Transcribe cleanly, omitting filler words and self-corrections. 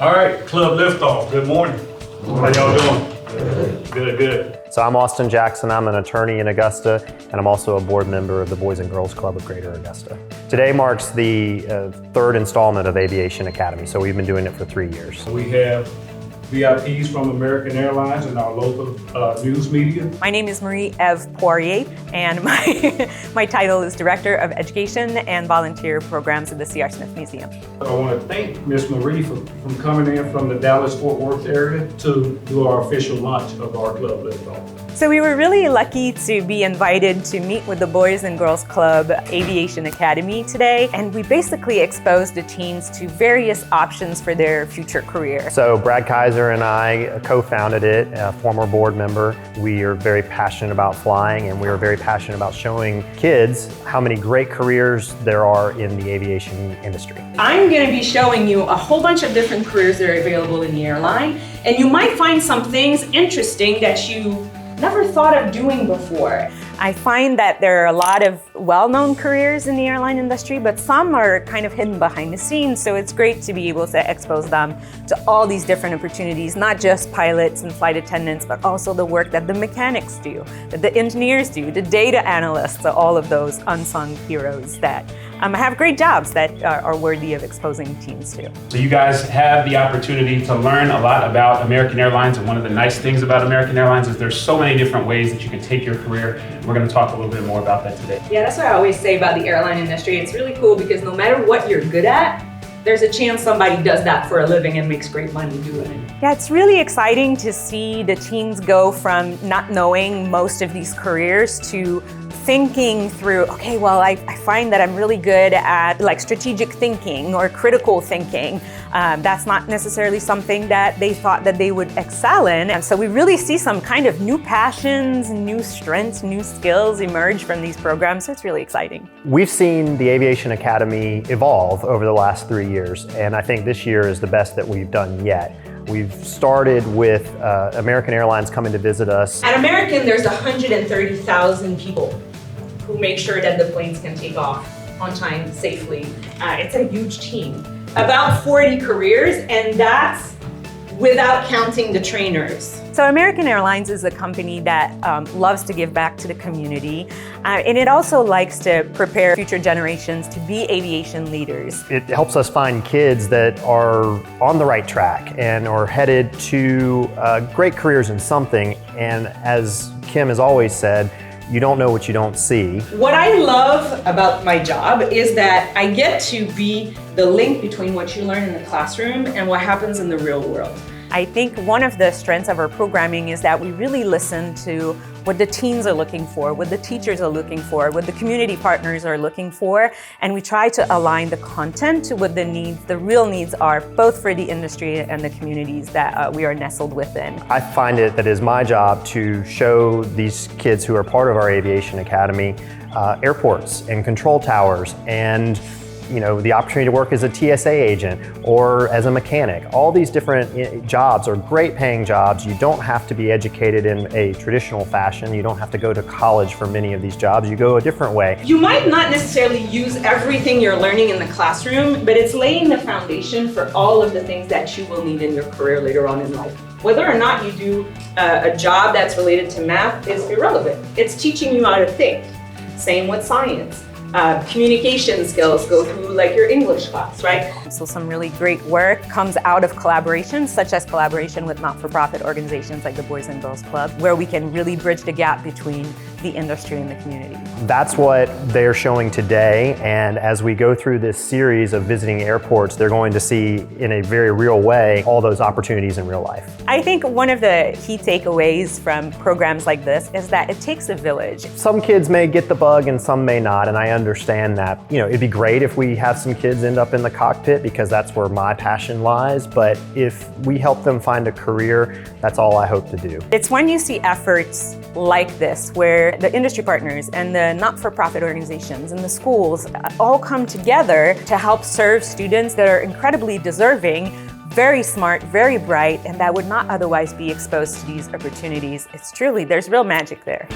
All right, Club Liftoff, good morning. How y'all doing? Good. So I'm Austin Jackson. I'm an attorney in Augusta, and I'm also a board member of the Boys and Girls Club of Greater Augusta. Today marks the third installment of Aviation Academy, so we've been doing it for 3 years. We have VIPs from American Airlines and our local news media. My name is Marie-Eve Poirier, and my title is Director of Education and Volunteer Programs at the C.R. Smith Museum. I want to thank Miss Marie for coming in from the Dallas-Fort Worth area to do our official launch of our Club Liftoff. So we were really lucky to be invited to meet with the Boys and Girls Club Aviation Academy today, and we basically exposed the teens to various options for their future career. So Brad Kaiser and I co-founded it, a former board member. We are very passionate about flying, and we are very passionate about showing kids how many great careers there are in the aviation industry. I'm going to be showing you a whole bunch of different careers that are available in the airline, and you might find some things interesting that you never thought of doing before. I find that there are a lot of well-known careers in the airline industry, but some are kind of hidden behind the scenes, so it's great to be able to expose them to all these different opportunities, not just pilots and flight attendants, but also the work that the mechanics do, that the engineers do, the data analysts, so all of those unsung heroes that have great jobs that are worthy of exposing teens to. So you guys have the opportunity to learn a lot about American Airlines, and one of the nice things about American Airlines is there's so many different ways that you can take your career. We're going to talk a little bit more about that today. Yeah, that's what I always say about the airline industry. It's really cool because no matter what you're good at, there's a chance somebody does that for a living and makes great money doing it. Yeah, it's really exciting to see the teens go from not knowing most of these careers to thinking through, okay, well, I find that I'm really good at like strategic thinking or critical thinking. That's not necessarily something that they thought that they would excel in. And so we really see some kind of new passions, new strengths, new skills emerge from these programs. So it's really exciting. We've seen the Aviation Academy evolve over the last 3 years, and I think this year is the best that we've done yet. We've started with American Airlines coming to visit us. At American, there's 130,000 people who make sure that the planes can take off on time safely. It's a huge team. About 40 careers, and that's without counting the trainers. So American Airlines is a company that loves to give back to the community, and it also likes to prepare future generations to be aviation leaders. It helps us find kids that are on the right track and are headed to great careers in something, and as Kim has always said, you don't know what you don't see. What I love about my job is that I get to be the link between what you learn in the classroom and what happens in the real world. I think one of the strengths of our programming is that we really listen to what the teens are looking for, what the teachers are looking for, what the community partners are looking for, and we try to align the content to what the needs, the real needs are, both for the industry and the communities that we are nestled within. I find it that it is my job to show these kids who are part of our Aviation Academy airports and control towers, and the opportunity to work as a TSA agent or as a mechanic. All these different jobs are great paying jobs. You don't have to be educated in a traditional fashion. You don't have to go to college for many of these jobs. You go a different way. You might not necessarily use everything you're learning in the classroom, but it's laying the foundation for all of the things that you will need in your career later on in life. Whether or not you do a job that's related to math is irrelevant. It's teaching you how to think. Same with science. Communication skills go through like your English class, right? So some really great work comes out of collaborations, such as collaboration with not-for-profit organizations like the Boys and Girls Club, where we can really bridge the gap between the industry and the community. That's what they're showing today, and as we go through this series of visiting airports, they're going to see in a very real way all those opportunities in real life. I think one of the key takeaways from programs like this is that it takes a village. Some kids may get the bug and some may not, and I understand that. It'd be great if we have some kids end up in the cockpit because that's where my passion lies, but if we help them find a career, that's all I hope to do. It's when you see efforts like this where the industry partners and the not-for-profit organizations and the schools all come together to help serve students that are incredibly deserving, very smart, very bright, and that would not otherwise be exposed to these opportunities. It's truly, there's real magic there.